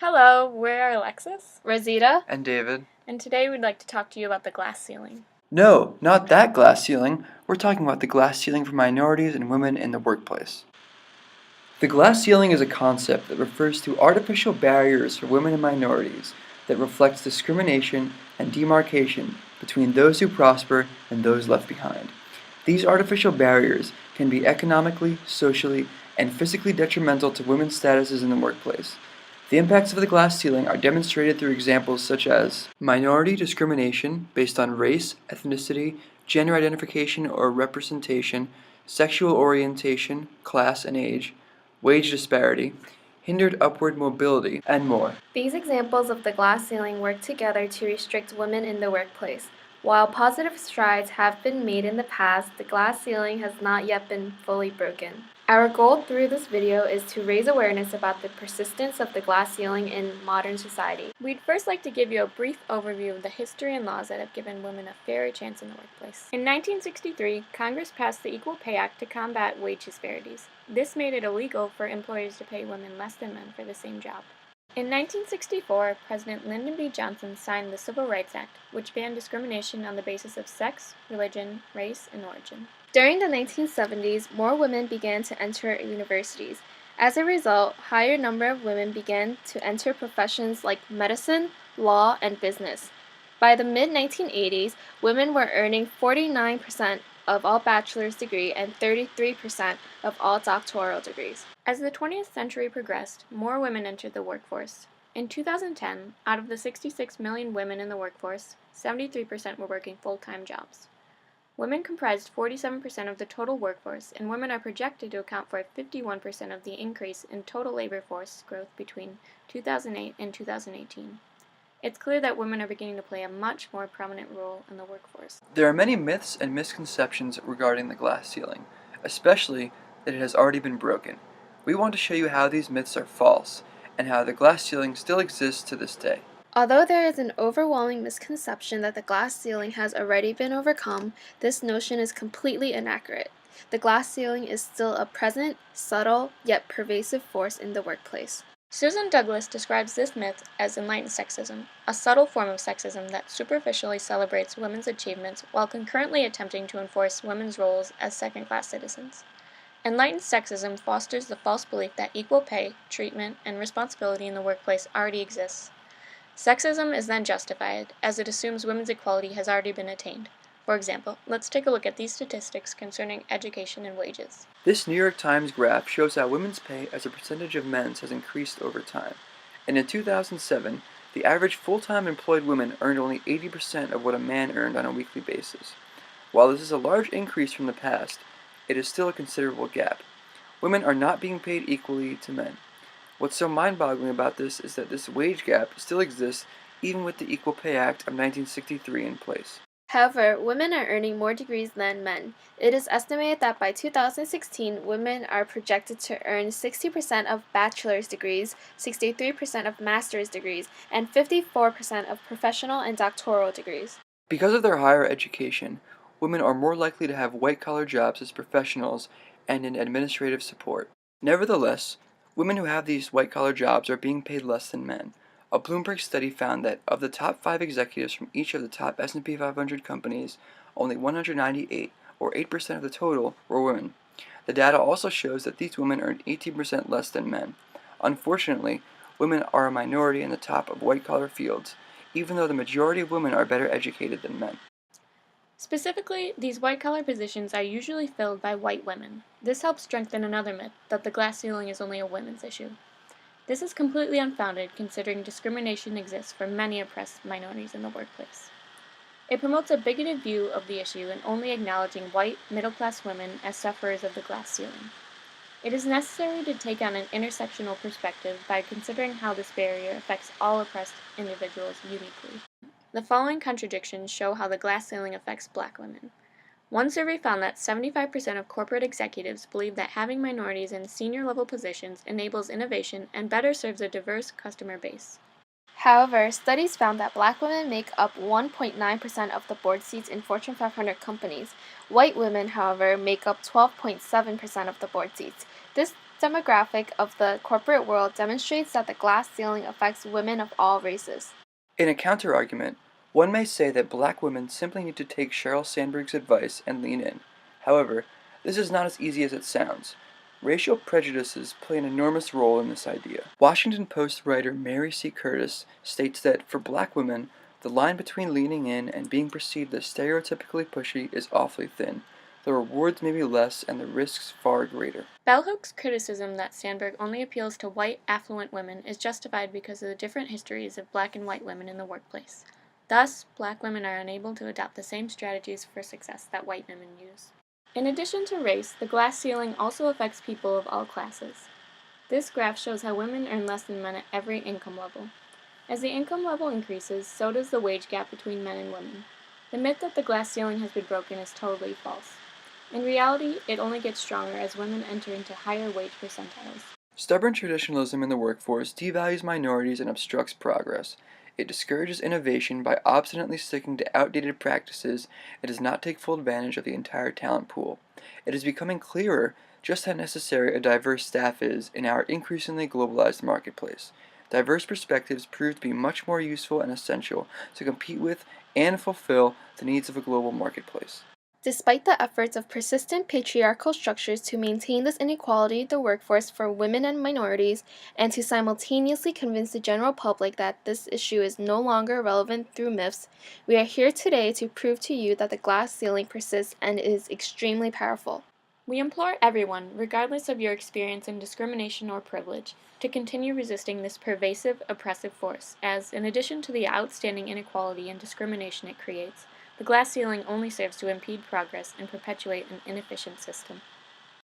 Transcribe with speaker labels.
Speaker 1: Hello, we're Alexis
Speaker 2: Rosita.
Speaker 3: And David.
Speaker 1: and today we'd like to talk to you about the glass ceiling.
Speaker 3: No, not that glass ceiling. We're talking about the glass ceiling for minorities and women in the workplace. The glass ceiling is a concept that refers to artificial barriers for women and minorities that reflects discrimination and demarcation between those who prosper and those left behind. These artificial barriers can be economically, socially, and physically detrimental to women's statuses in the workplace. The impacts of the glass ceiling are demonstrated through examples such as minority discrimination based on race, ethnicity, gender identification or representation, sexual orientation, class and age, wage disparity, hindered upward mobility, and more.
Speaker 2: These examples of the glass ceiling work together to restrict women in the workplace. While positive strides have been made in the past, the glass ceiling has not yet been fully broken. Our goal through this video is to raise awareness about the persistence of the glass ceiling in modern society.
Speaker 1: We'd first like to give you a brief overview of the history and laws that have given women a fairer chance in the workplace. In 1963, Congress passed the Equal Pay Act to combat wage disparities. This made it illegal for employers to pay women less than men for the same job. In 1964, President Lyndon B. Johnson signed the Civil Rights Act, which banned discrimination on the basis of sex, religion, race, and origin.
Speaker 2: During the 1970s, more women began to enter universities. As a result, a higher number of women began to enter professions like medicine, law, and business. By the mid-1980s, women were earning 49% of all bachelor's degrees and 33% of all doctoral degrees.
Speaker 1: As the 20th century progressed, more women entered the workforce. In 2010, out of the 66 million women in the workforce, 73% were working full-time jobs. Women comprised 47% of the total workforce, and women are projected to account for 51% of the increase in total labor force growth between 2008 and 2018. It's clear that women are beginning to play a much more prominent role in the workforce.
Speaker 3: There are many myths and misconceptions regarding the glass ceiling, especially that it has already been broken. We want to show you how these myths are false, and how the glass ceiling still exists to this day.
Speaker 2: Although there is an overwhelming misconception that the glass ceiling has already been overcome, this notion is completely inaccurate. The glass ceiling is still a present, subtle, yet pervasive force in the workplace.
Speaker 1: Susan Douglas describes this myth as enlightened sexism, a subtle form of sexism that superficially celebrates women's achievements while concurrently attempting to enforce women's roles as second-class citizens. Enlightened sexism fosters the false belief that equal pay, treatment, and responsibility in the workplace already exists. Sexism is then justified, as it assumes women's equality has already been attained. For example, let's take a look at these statistics concerning education and wages.
Speaker 3: This New York Times graph shows how women's pay as a percentage of men's has increased over time. And in 2007, the average full-time employed woman earned only 80% of what a man earned on a weekly basis. While this is a large increase from the past, it is still a considerable gap. Women are not being paid equally to men. What's so mind-boggling about this is that this wage gap still exists even with the Equal Pay Act of 1963 in place.
Speaker 2: However, women are earning more degrees than men. It is estimated that by 2016, women are projected to earn 60% of bachelor's degrees, 63% of master's degrees, and 54% of professional and doctoral degrees.
Speaker 3: Because of their higher education, women are more likely to have white-collar jobs as professionals and in administrative support. Nevertheless, women who have these white-collar jobs are being paid less than men. A Bloomberg study found that of the top 5 executives from each of the top S&P 500 companies, only 198, or 8% of the total, were women. The data also shows that these women earned 18% less than men. Unfortunately, women are a minority in the top of white-collar fields, even though the majority of women are better educated than men.
Speaker 1: Specifically, these white-collar positions are usually filled by white women. This helps strengthen another myth, that the glass ceiling is only a women's issue. This is completely unfounded, considering discrimination exists for many oppressed minorities in the workplace. It promotes a bigoted view of the issue and only acknowledging white, middle-class women as sufferers of the glass ceiling. It is necessary to take on an intersectional perspective by considering how this barrier affects all oppressed individuals uniquely. The following contradictions show how the glass ceiling affects black women. One survey found that 75% of corporate executives believe that having minorities in senior-level positions enables innovation and better serves a diverse customer base.
Speaker 2: However, studies found that black women make up 1.9% of the board seats in Fortune 500 companies. White women, however, make up 12.7% of the board seats. This demographic of the corporate world demonstrates that the glass ceiling affects women of all races.
Speaker 3: In a counterargument, one may say that black women simply need to take Sheryl Sandberg's advice and lean in. However, this is not as easy as it sounds. Racial prejudices play an enormous role in this idea. Washington Post writer Mary C. Curtis states that for black women, the line between leaning in and being perceived as stereotypically pushy is awfully thin. The rewards may be less and the risks far greater.
Speaker 1: Bell Hook's criticism that Sandberg only appeals to white, affluent women is justified because of the different histories of black and white women in the workplace. Thus, black women are unable to adopt the same strategies for success that white women use. In addition to race, the glass ceiling also affects people of all classes. This graph shows how women earn less than men at every income level. As the income level increases, so does the wage gap between men and women. The myth that the glass ceiling has been broken is totally false. In reality, it only gets stronger as women enter into higher wage percentiles.
Speaker 3: Stubborn traditionalism in the workforce devalues minorities and obstructs progress. It discourages innovation by obstinately sticking to outdated practices and does not take full advantage of the entire talent pool. It is becoming clearer just how necessary a diverse staff is in our increasingly globalized marketplace. Diverse perspectives prove to be much more useful and essential to compete with and fulfill the needs of a global marketplace.
Speaker 2: Despite the efforts of persistent patriarchal structures to maintain this inequality in the workforce for women and minorities, and to simultaneously convince the general public that this issue is no longer relevant through myths, we are here today to prove to you that the glass ceiling persists and is extremely powerful.
Speaker 1: We implore everyone, regardless of your experience in discrimination or privilege, to continue resisting this pervasive, oppressive force, as, in addition to the outstanding inequality and discrimination it creates, the glass ceiling only serves to impede progress and perpetuate an inefficient system.